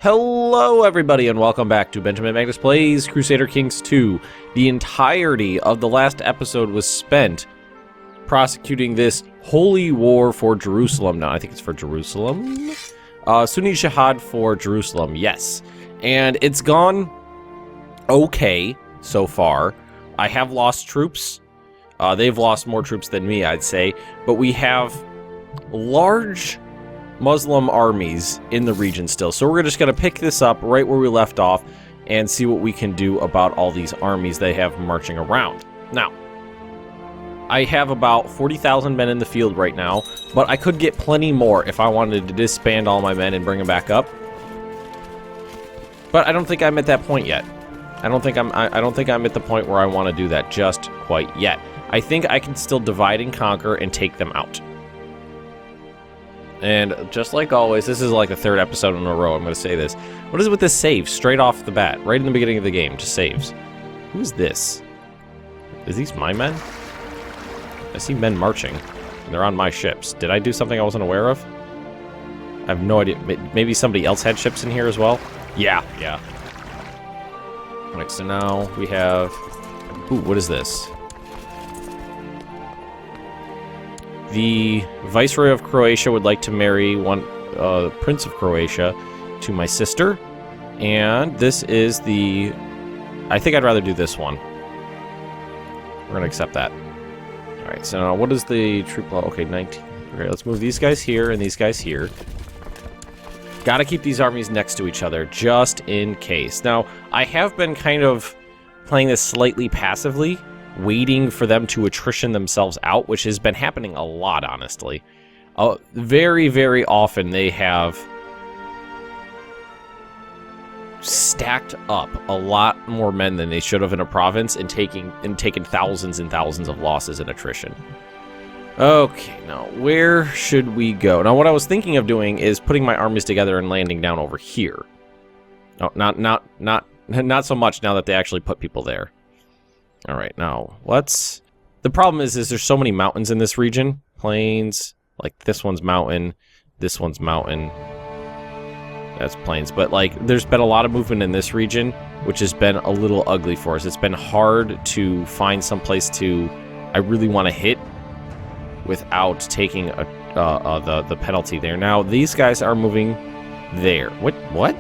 Hello everybody and welcome back to Benjamin Magnus Plays Crusader Kings 2. The entirety of the last episode was spent prosecuting this holy war for Jerusalem. Now I think it's for Jerusalem? Sunni Jihad for Jerusalem, yes. And it's gone okay so far. I have lost troops. They've lost more troops than me, I'd say. But we have large Muslim armies in the region still. So we're just going to pick this up right where we left off and see what we can do about all these armies they have marching around. Now, I have about 40,000 men in the field right now, but I could get plenty more if I wanted to disband all my men and bring them back up. But I don't think I'm at that point yet. I don't think I'm at the point where I want to do that just quite yet. I think I can still divide and conquer and take them out. And just like always, this is like the third episode in a row I'm going to say this. What is it with this save straight off the bat, right in the beginning of the game? Just saves. Who's this? Is these my men? I see men marching. They're on my ships. Did I do something I wasn't aware of? I have no idea. Maybe somebody else had ships in here as well? Yeah. Alright, so now we have... Ooh, what is this? The Viceroy of Croatia would like to marry the Prince of Croatia to my sister. And this is the... I think I'd rather do this one. We're going to accept that. Alright, so now what is the troop level? Okay, 19. Okay, let's move these guys here and these guys here. Gotta keep these armies next to each other, just in case. Now, I have been kind of playing this slightly passively, waiting for them to attrition themselves out, which has been happening a lot, honestly. Very, very often they have stacked up a lot more men than they should have in a province and taken thousands and thousands of losses in attrition. Okay, now where should we go? Now what I was thinking of doing is putting my armies together and landing down over here. Oh, not so much now that they actually put people there. All right, now let's... The problem is there's so many mountains in this region. Plains, like this one's mountain, this one's mountain. That's plains, but like there's been a lot of movement in this region, which has been a little ugly for us. It's been hard to find some place I really want to hit without taking the penalty there. Now these guys are moving there. What?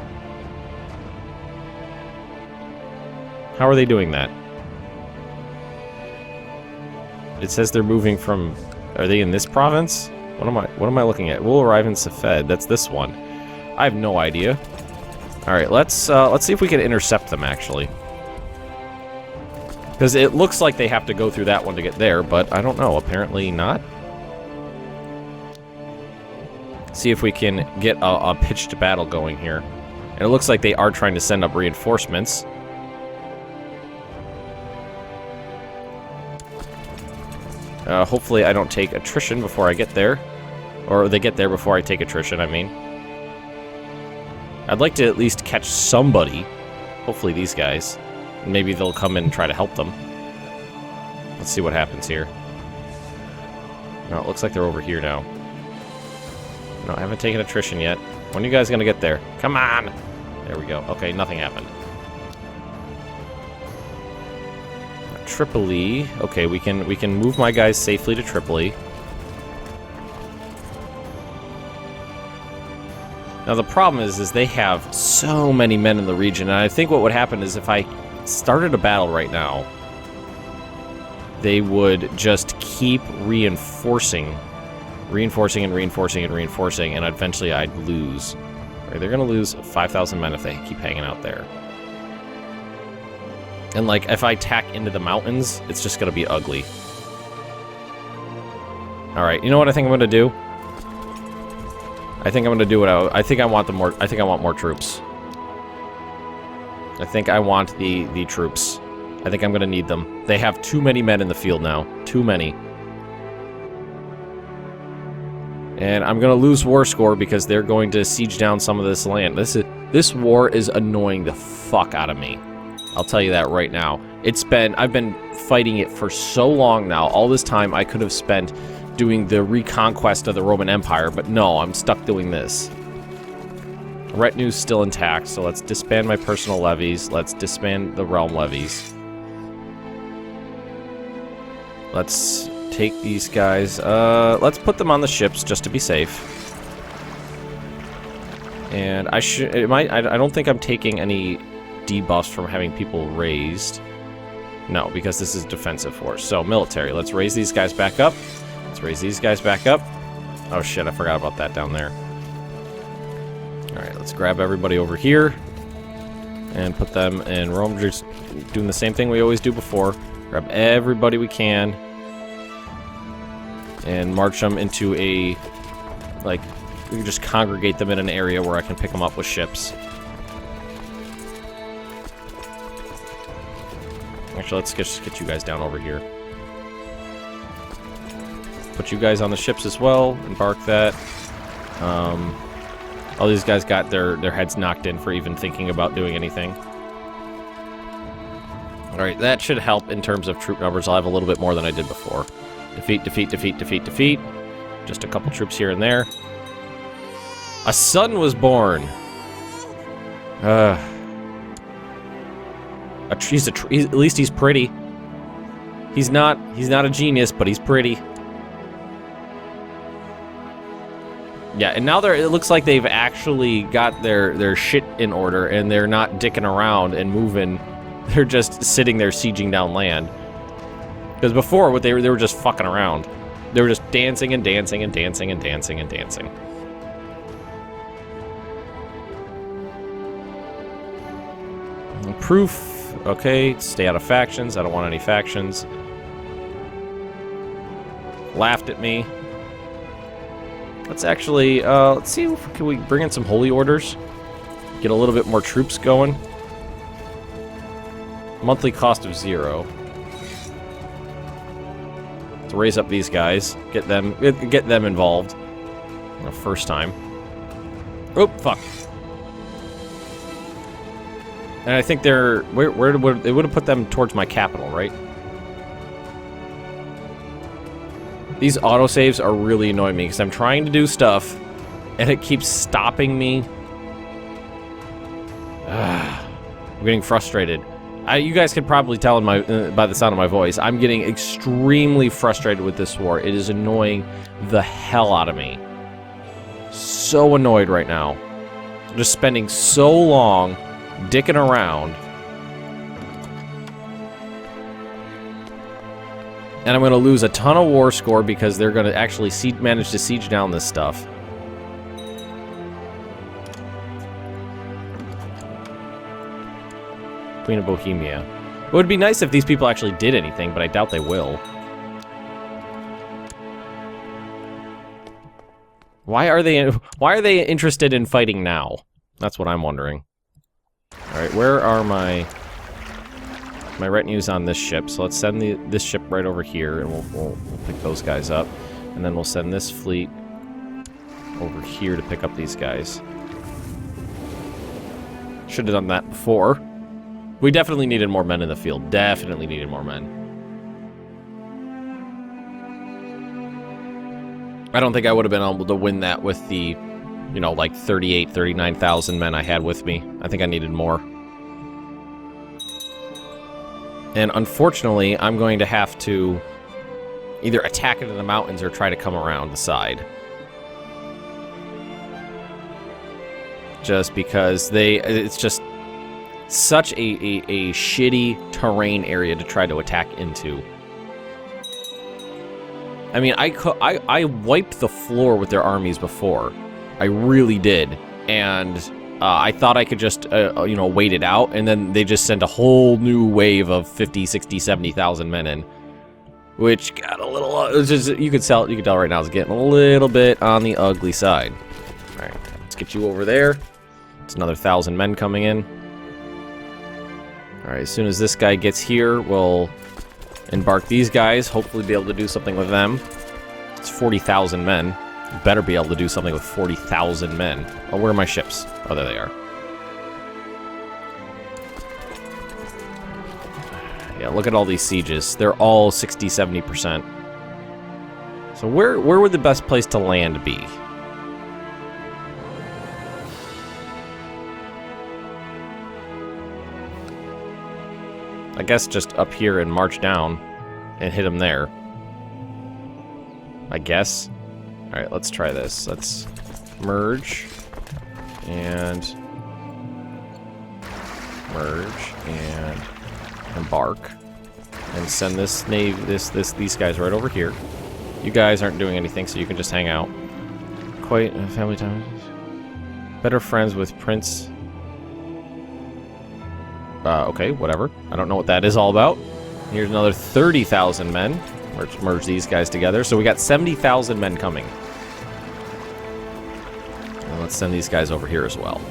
How are they doing that? It says they're moving from... Are they in this province? What am I looking at? We'll arrive in Safed. That's this one. I have no idea. All right, let's see if we can intercept them actually. Because it looks like they have to go through that one to get there, but I don't know. Apparently not. See if we can get a pitched battle going here. And it looks like they are trying to send up reinforcements. Hopefully I don't take attrition before I get there. Or they get there before I take attrition, I mean. I'd like to at least catch somebody. Hopefully these guys. Maybe they'll come in and try to help them. Let's see what happens here. No, it looks like they're over here now. No, I haven't taken attrition yet. When are you guys gonna get there? Come on! There we go. Okay, nothing happened. Tripoli. Okay, we can move my guys safely to Tripoli. Now the problem is they have so many men in the region, and I think what would happen is if I started a battle right now, they would just keep reinforcing, and eventually I'd lose. Right, they're gonna lose 5,000 men if they keep hanging out there. And, like, if I tack into the mountains, it's just gonna be ugly. Alright, you know what I think I'm gonna do? I think I'm gonna do what I think I want more troops. I think I want the troops. I think I'm gonna need them. They have too many men in the field now. Too many. And I'm gonna lose war score because they're going to siege down some of this land. This war is annoying the fuck out of me. I'll tell you that right now. I've been fighting it for so long now. All this time I could have spent doing the reconquest of the Roman Empire, but no, I'm stuck doing this. Retinue's still intact, so let's disband my personal levies. Let's disband the realm levies. Let's take these guys. Let's put them on the ships just to be safe. And I don't think I'm taking any debuffs from having people raised. No, because this is defensive force. So, military. Let's raise these guys back up. Let's raise these guys back up. Oh shit, I forgot about that down there. Alright, let's grab everybody over here. And put them in Rome. Just doing the same thing we always do before. Grab everybody we can. And march them into a... like, we can just congregate them in an area where I can pick them up with ships. Actually, let's just get you guys down over here. Put you guys on the ships as well. Embark that. All these guys got their heads knocked in for even thinking about doing anything. Alright, that should help in terms of troop numbers. I'll have a little bit more than I did before. Defeat, defeat, defeat, defeat, defeat. Just a couple troops here and there. A son was born. At least he's pretty. He's not a genius, but he's pretty. Yeah, and now it looks like they've actually got their shit in order, and they're not dicking around and moving. They're just sitting there sieging down land. Because before, they were just fucking around. They were just dancing and dancing and dancing and dancing and dancing. Proof. Okay, stay out of factions. I don't want any factions. Laughed at me. Let's actually, let's see if can we bring in some holy orders. Get a little bit more troops going. Monthly cost of 0. Let's raise up these guys. Get them involved. First time. Oh, fuck. And I think they're... Where they would have put them towards my capital, right? These autosaves are really annoying me, because I'm trying to do stuff, and it keeps stopping me. I'm getting frustrated. You guys can probably tell by the sound of my voice, I'm getting extremely frustrated with this war. It is annoying the hell out of me. So annoyed right now. Just spending so long dicking around. And I'm going to lose a ton of war score because they're going to actually manage to siege down this stuff. Queen of Bohemia. It would be nice if these people actually did anything, but I doubt they will. Why are they interested in fighting now? That's what I'm wondering. Alright, where are my retinues on this ship? So let's send this ship right over here, and we'll pick those guys up. And then we'll send this fleet over here to pick up these guys. Should have done that before. We definitely needed more men in the field. Definitely needed more men. I don't think I would have been able to win that with the, you know, like 38, 39,000 men I had with me. I think I needed more. And unfortunately, I'm going to have to either attack into the mountains or try to come around the side. Just because it's just such a shitty terrain area to try to attack into. I mean, I wiped the floor with their armies before. I really did. And I thought I could just, you know, wait it out, and then they just sent a whole new wave of 50, 60, 70,000 men in. Which got a little, you could tell right now it's getting a little bit on the ugly side. Alright, let's get you over there. It's another 1,000 men coming in. Alright, as soon as this guy gets here, we'll embark these guys, hopefully be able to do something with them. It's 40,000 men. Better be able to do something with 40,000 men. Oh, where are my ships? Oh, there they are. Yeah, look at all these sieges. They're all 60, 70%. So where would the best place to land be? I guess just up here and march down and hit them there. I guess. Alright, let's try this. Let's merge and embark and send this these guys right over here. You guys aren't doing anything, so you can just hang out. Quite family time. Better friends with Prince. Okay, whatever. I don't know what that is all about. Here's another 30,000 men. Merge these guys together. So we got 70,000 men coming. And let's send these guys over here as well.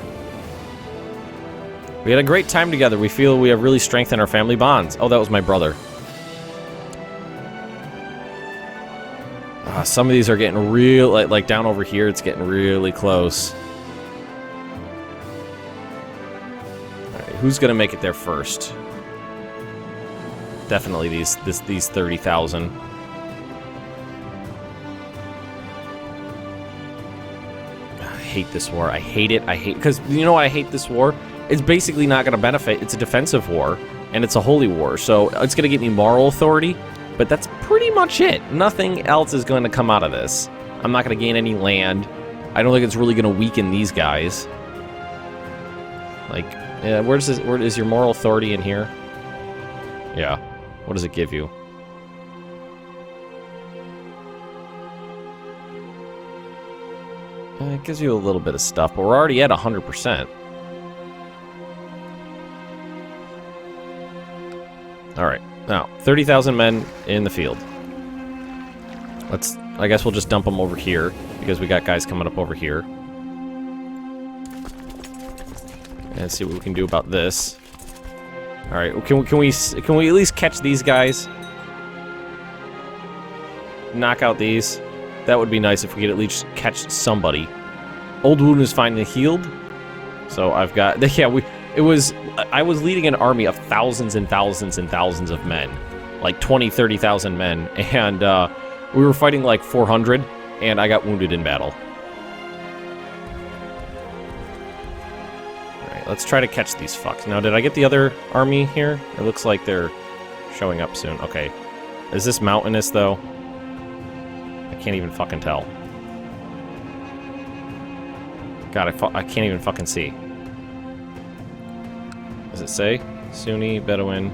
We had a great time together. We feel we have really strengthened our family bonds. Oh, that was my brother. Some of these are getting real, like down over here, it's getting really close. Alright, who's gonna make it there first? Definitely these 30,000. I hate this war. I hate it. Because you know why I hate this war? It's basically not going to benefit. It's a defensive war, and it's a holy war, so it's going to get me moral authority, but that's pretty much it. Nothing else is going to come out of this. I'm not going to gain any land. I don't think it's really going to weaken these guys. Like, where is your moral authority in here? Yeah. What does it give you? It gives you a little bit of stuff, but we're already at 100%. Alright, now, 30,000 men in the field. I guess we'll just dump them over here, because we got guys coming up over here. And see what we can do about this. Alright, can we at least catch these guys? Knock out these. That would be nice if we could at least catch somebody. Old wound is finally healed. So I've got... Yeah, I was leading an army of thousands and thousands and thousands of men. Like 20, 30,000 men. And we were fighting like 400, and I got wounded in battle. Let's try to catch these fucks. Now, did I get the other army here? It looks like they're showing up soon. Okay. Is this mountainous, though? I can't even fucking tell. God, I can't even fucking see. Does it say? Sunni, Bedouin.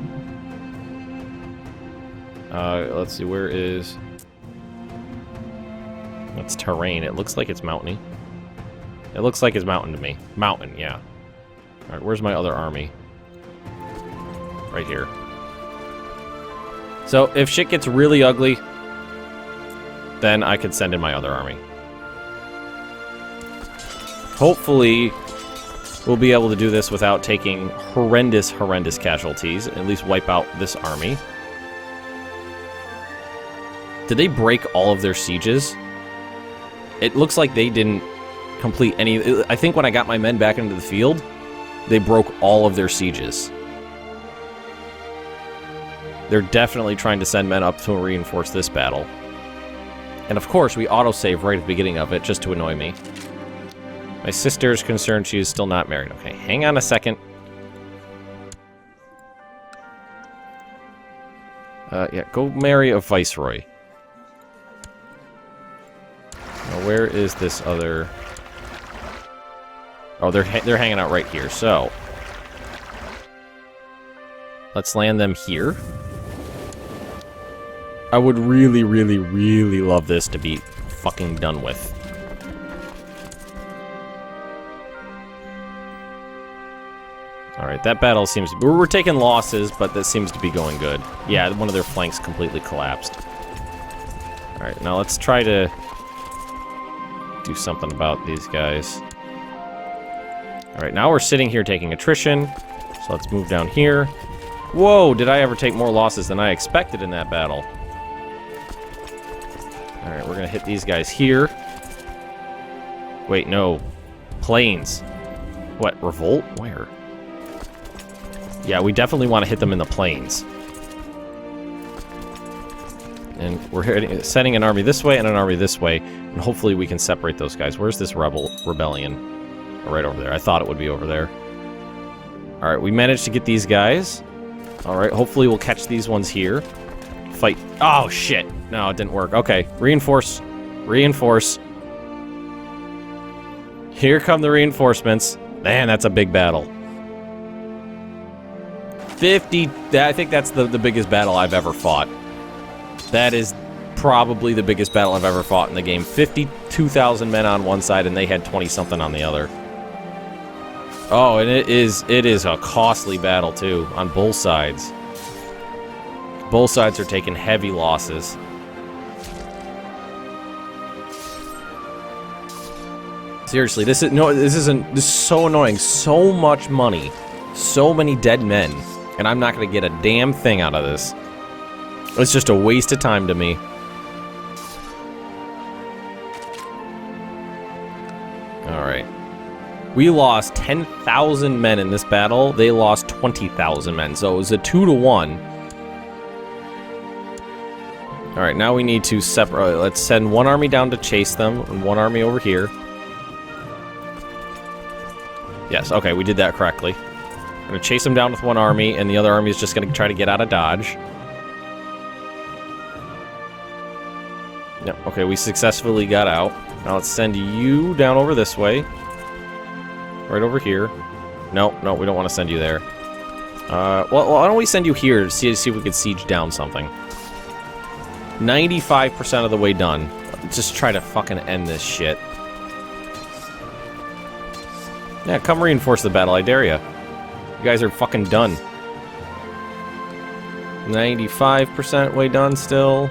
Let's see, where is... That's terrain. It looks like it's mountainy. It looks like it's mountain to me. Mountain, yeah. Alright, where's my other army? Right here. So, if shit gets really ugly, then I could send in my other army. Hopefully, we'll be able to do this without taking horrendous, horrendous casualties. At least wipe out this army. Did they break all of their sieges? It looks like they didn't complete any... I think when I got my men back into the field, they broke all of their sieges. They're definitely trying to send men up to reinforce this battle. And of course, we autosave right at the beginning of it, just to annoy me. My sister is concerned she is still not married. Okay, hang on a second. Yeah, go marry a viceroy. Now, where is this other... Oh, they're hanging out right here, so... Let's land them here. I would really, really, really love this to be fucking done with. Alright, that battle seems to be... We're taking losses, but that seems to be going good. Yeah, one of their flanks completely collapsed. Alright, now let's try to do something about these guys. Alright, now we're sitting here taking attrition. So let's move down here. Whoa, did I ever take more losses than I expected in that battle? Alright, we're gonna hit these guys here. Wait, no. Plains. What, revolt? Where? Yeah, we definitely want to hit them in the plains. And we're sending an army this way and an army this way, and hopefully we can separate those guys. Where's this rebellion? Oh, right over there. I thought it would be over there. Alright, we managed to get these guys. Alright, hopefully we'll catch these ones here. Fight. Oh, shit. No, it didn't work. Okay, reinforce. Reinforce. Here come the reinforcements. Man, that's a big battle. 50... I think that's the biggest battle I've ever fought. That is probably the biggest battle I've ever fought in the game. 52,000 men on one side, and they had 20-something on the other. Oh, and it is a costly battle, too, on both sides. Both sides are taking heavy losses. Seriously, this is so annoying. So much money. So many dead men. And I'm not going to get a damn thing out of this. It's just a waste of time to me. Alright. We lost 10,000 men in this battle. They lost 20,000 men. So it was a 2-to-1. Alright, now we need to separate. Let's send one army down to chase them, and one army over here. Yes, okay, we did that correctly. I'm going to chase them down with one army, and the other army is just going to try to get out of dodge. Yep, okay, we successfully got out. Now let's send you down over this way. Right over here. No, we don't want to send you there. Well, why don't we send you here to see if we can siege down something. 95% of the way done. Just try to fucking end this shit. Yeah, come reinforce the battle, I dare ya. You guys are fucking done. 95% way done still.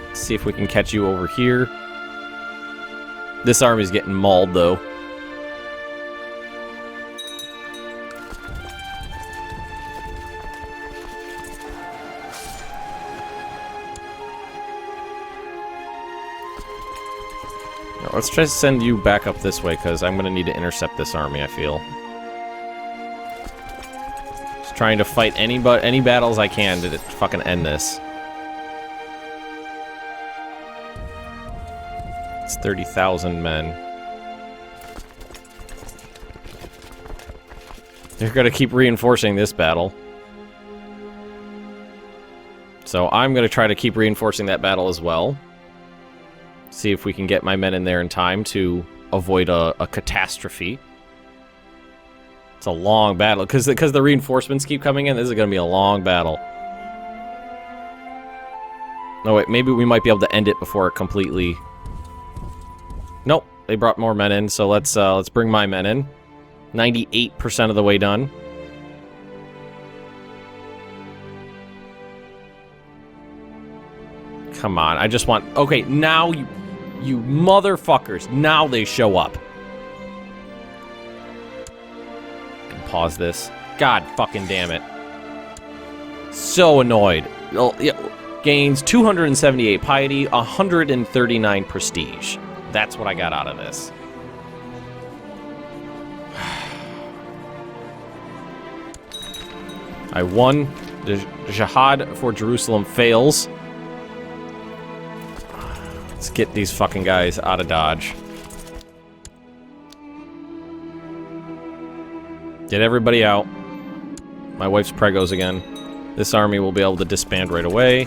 Let's see if we can catch you over here. This army's getting mauled, though. Now, let's try to send you back up this way, because I'm going to need to intercept this army, I feel. Just trying to fight any battles I can to fucking end this. It's 30,000 men. They're gonna keep reinforcing this battle. So I'm gonna try to keep reinforcing that battle as well. See if we can get my men in there in time to avoid a catastrophe. It's a long battle, because the reinforcements keep coming in. This is gonna be a long battle. No, wait, maybe we might be able to end it before it completely... Nope, they brought more men in, so let's bring my men in. 98% of the way done. Come on, I just want... Okay, now you motherfuckers, now they show up. Pause this. God fucking damn it. So annoyed. Oh, yeah. Gains 278 piety, 139 prestige. That's what I got out of this. I won. The jihad for Jerusalem fails. Let's get these fucking guys out of dodge. Get everybody out. My wife's pregos again. This army will be able to disband right away.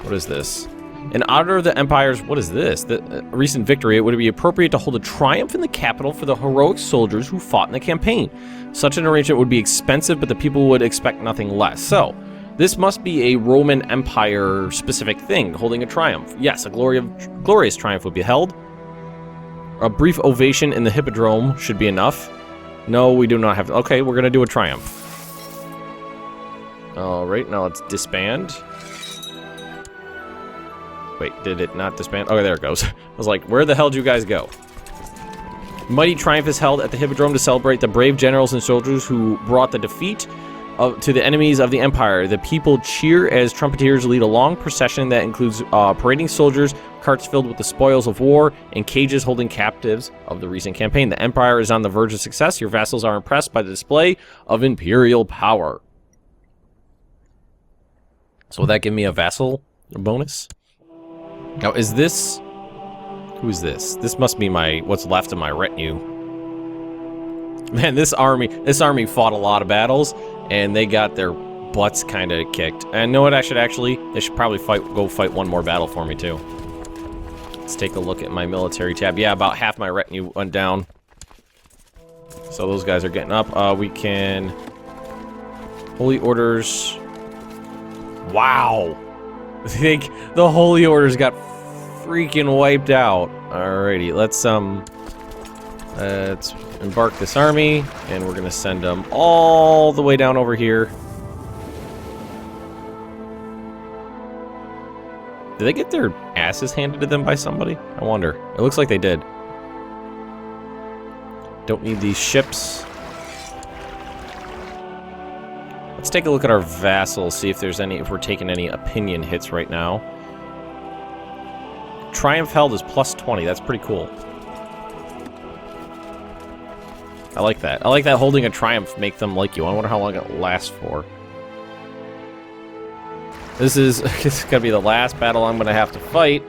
What is this? In honor of the Empire's... What is this? The recent victory, it would be appropriate to hold a triumph in the capital for the heroic soldiers who fought in the campaign. Such an arrangement would be expensive, but the people would expect nothing less. So, this must be a Roman Empire-specific thing, holding a triumph. Yes, a glorious triumph would be held. A brief ovation in the Hippodrome should be enough. No, we do not have... Okay, we're going to do a triumph. Alright, now let's disband. Wait, did it not disband? Oh, there it goes. I was like, where the hell did you guys go? Mighty triumph is held at the Hippodrome to celebrate the brave generals and soldiers who brought the defeat to the enemies of the Empire. The people cheer as trumpeteers lead a long procession that includes parading soldiers, carts filled with the spoils of war, and cages holding captives of the recent campaign. The Empire is on the verge of success. Your vassals are impressed by the display of imperial power. So will that give me a vassal bonus? Now, is this... Who is this? This must be my... what's left of my retinue. Man, this army fought a lot of battles, and they got their butts kind of kicked. And know what? They should probably go fight one more battle for me too. Let's take a look at my military tab. Yeah, about half my retinue went down. So those guys are getting up. We can... Holy Orders... Wow! I think the Holy Orders got freaking wiped out. Alrighty, let's embark this army, and we're gonna send them all the way down over here. Did they get their asses handed to them by somebody? I wonder. It looks like they did. Don't need these ships. Let's take a look at our vassals, see if we're taking any opinion hits right now. Triumph held is +20. That's pretty cool. I like that. I like that holding a triumph make them like you. I wonder how long it lasts for. This is gonna be the last battle I'm gonna have to fight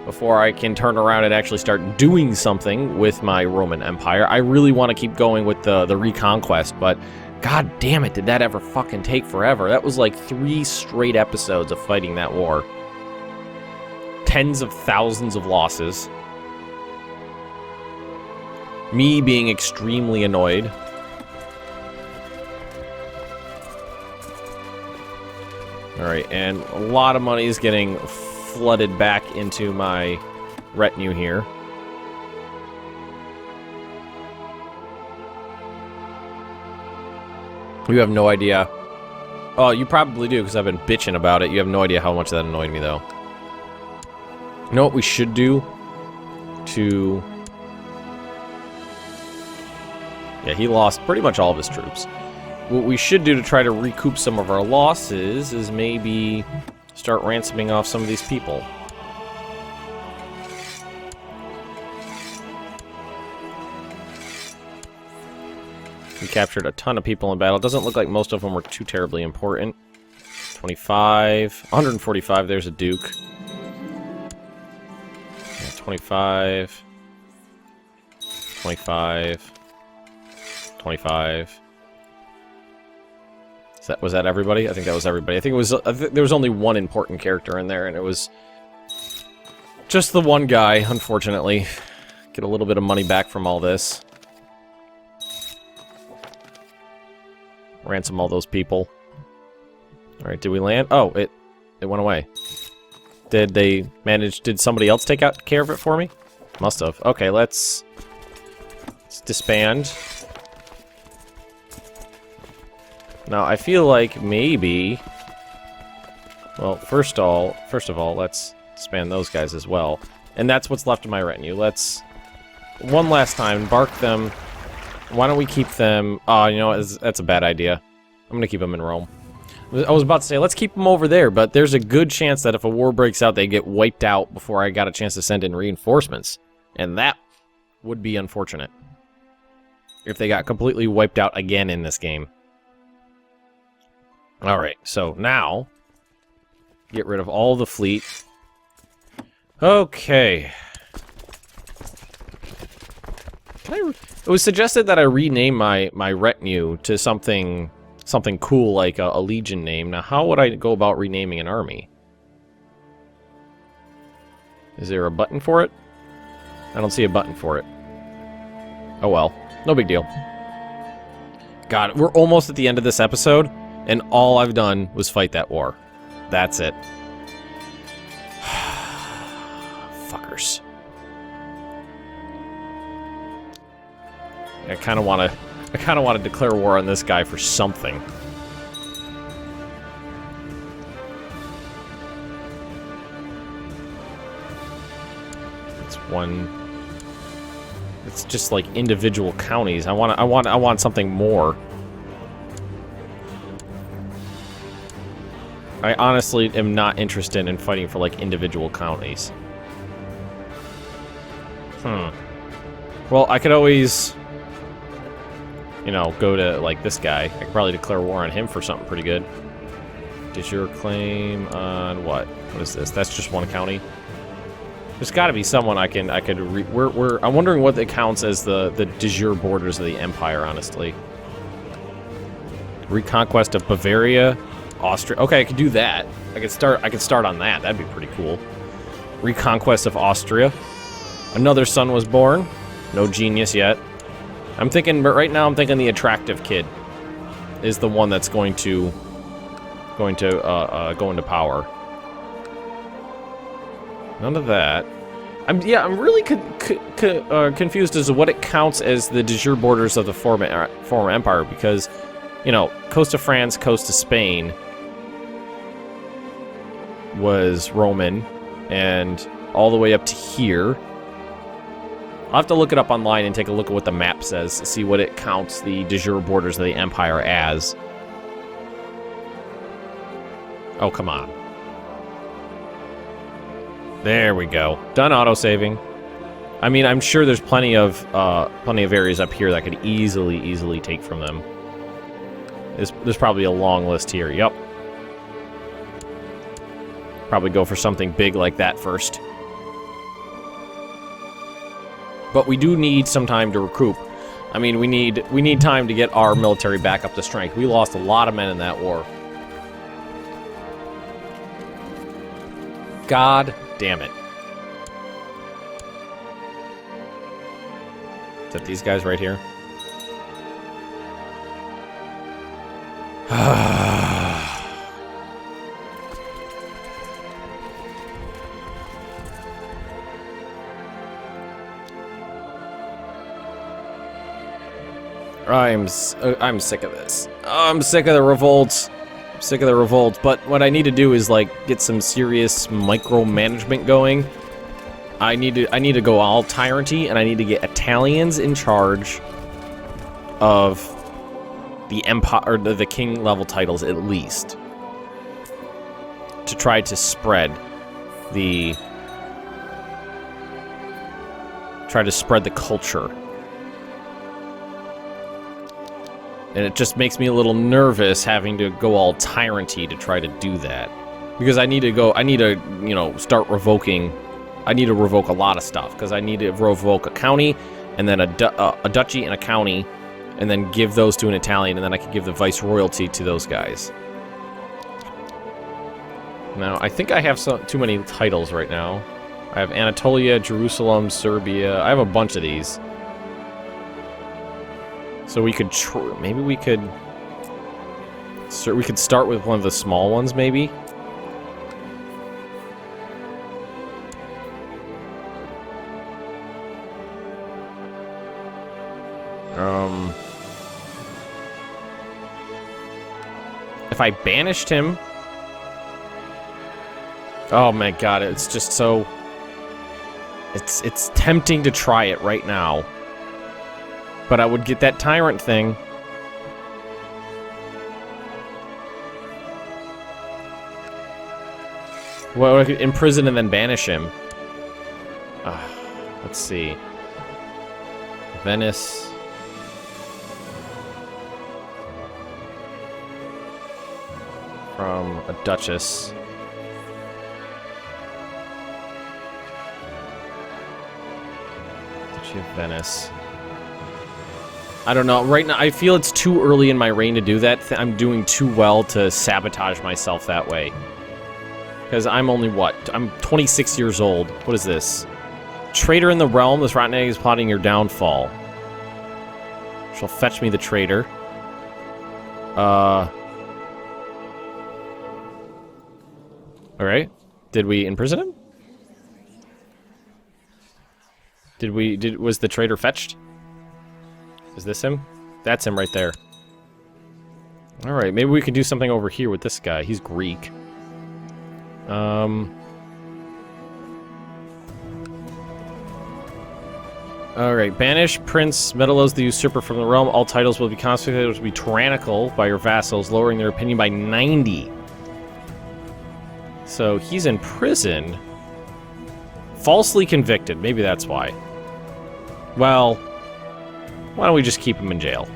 before I can turn around and actually start doing something with my Roman Empire. I really want to keep going with the Reconquest, but god damn it, did that ever fucking take forever. That was like 3 straight episodes of fighting that war. Tens of thousands of losses. Me being extremely annoyed. Alright, and a lot of money is getting flooded back into my retinue here. You have no idea. Oh, you probably do, because I've been bitching about it. You have no idea how much that annoyed me, though. You know what we should do to... Yeah, he lost pretty much all of his troops. What we should do to try to recoup some of our losses is maybe start ransoming off some of these people. We captured a ton of people in battle. It doesn't look like most of them were too terribly important. 25, 145, there's a duke. Yeah, 25, 25, 25. Was that everybody? I think that was everybody. I think there was only one important character in there, and it was just the one guy, unfortunately. Get a little bit of money back from all this. Ransom all those people. Alright, did we land? Oh, it went away. Did somebody else take care of it for me? Must have. Okay, let's disband. Now, I feel like maybe... Well, first of all, let's disband those guys as well. And that's what's left of my retinue. Let's, one last time, embark them. Why don't we keep them... Oh, you know what? That's a bad idea. I'm gonna keep them in Rome. I was about to say, let's keep them over there, but there's a good chance that if a war breaks out, they get wiped out before I got a chance to send in reinforcements. And that would be unfortunate. If they got completely wiped out again in this game. Alright, so now, get rid of all the fleet. Okay. It was suggested that I rename my retinue to something cool, like a legion name. Now, how would I go about renaming an army? Is there a button for it? I don't see a button for it. Oh well, no big deal. God, we're almost at the end of this episode. And all I've done was fight that war. That's it. Fuckers. I kind of want to declare war on this guy for something. It's one. It's just like individual counties. I want something more. I honestly am not interested in fighting for, like, individual counties. Well, I could always, you know, go to, like, this guy. I could probably declare war on him for something pretty good. Does your claim on what? What is this? That's just one county? There's got to be someone I could. I'm wondering what it counts as the de jure borders of the empire. Honestly, reconquest of Bavaria, Austria. Okay, I could do that. I could start on that. That'd be pretty cool. Reconquest of Austria. Another son was born. No genius yet. I'm thinking, but right now I'm thinking the attractive kid is the one that's going to go into power. None of that. I'm really confused as to what it counts as the de jure borders of the former empire, because, you know, coast of France, coast of Spain was Roman, and all the way up to here. I'll have to look it up online and take a look at what the map says to see what it counts the de jure borders of the empire as. Oh, come on. There we go. Done auto-saving. I mean, I'm sure there's plenty of areas up here that I could easily take from them. There's probably a long list here. Yep. Probably go for something big like that first. But we do need some time to recoup. I mean, we need time to get our military back up to strength. We lost a lot of men in that war. God damn it. Is that these guys right here? I'm sick of this. I'm sick of the revolts. I'm sick of the revolts. But what I need to do is, like, get some serious micromanagement going. I need to go all tyranny, and I need to get Italians in charge of the empire, or the king level titles at least, to try to spread the culture. And it just makes me a little nervous having to go all tyranny to try to do that. Because I need to, you know, start revoking. I need to revoke a lot of stuff. Because I need to revoke a county, and then a duchy and a county, and then give those to an Italian, and then I can give the viceroyalty to those guys. Now, I think I have too many titles right now. I have Anatolia, Jerusalem, Serbia. I have a bunch of these. So we could maybe we could start with one of the small ones, maybe. If I banished him, oh my god, it's just so. It's tempting to try it right now. But I would get that tyrant thing. Well, I could imprison and then banish him. Let's see. Venice. From a duchess. Duchy of Venice. I don't know. Right now, I feel it's too early in my reign to do that. I'm doing too well to sabotage myself that way. Because I'm only, what? I'm 26 years old. What is this? Traitor in the realm. This rotten egg is plotting your downfall. Shall fetch me the traitor. Alright. Did we imprison him? Was the traitor fetched? Is this him? That's him right there. Alright, maybe we could do something over here with this guy. He's Greek. Alright, banish Prince Medalos the Usurper from the realm. All titles will be consecrated to be tyrannical by your vassals, lowering their opinion by 90. So, he's in prison. Falsely convicted. Maybe that's why. Well, why don't we just keep him in jail?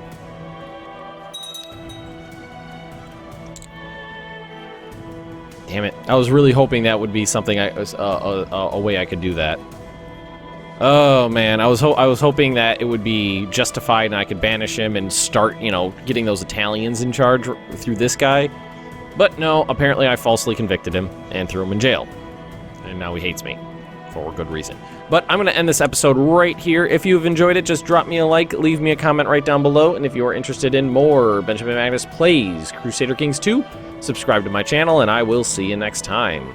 damn it. I was really hoping that would be something, a way I could do that. Oh, man. I was hoping that it would be justified and I could banish him and start, you know, getting those Italians in charge through this guy. But no, apparently I falsely convicted him and threw him in jail. And now he hates me. For good reason. But I'm going to end this episode right here. If you've enjoyed it, just drop me a like, leave me a comment right down below, and if you are interested in more Benjamin Magnus Plays Crusader Kings 2, subscribe to my channel, and I will see you next time.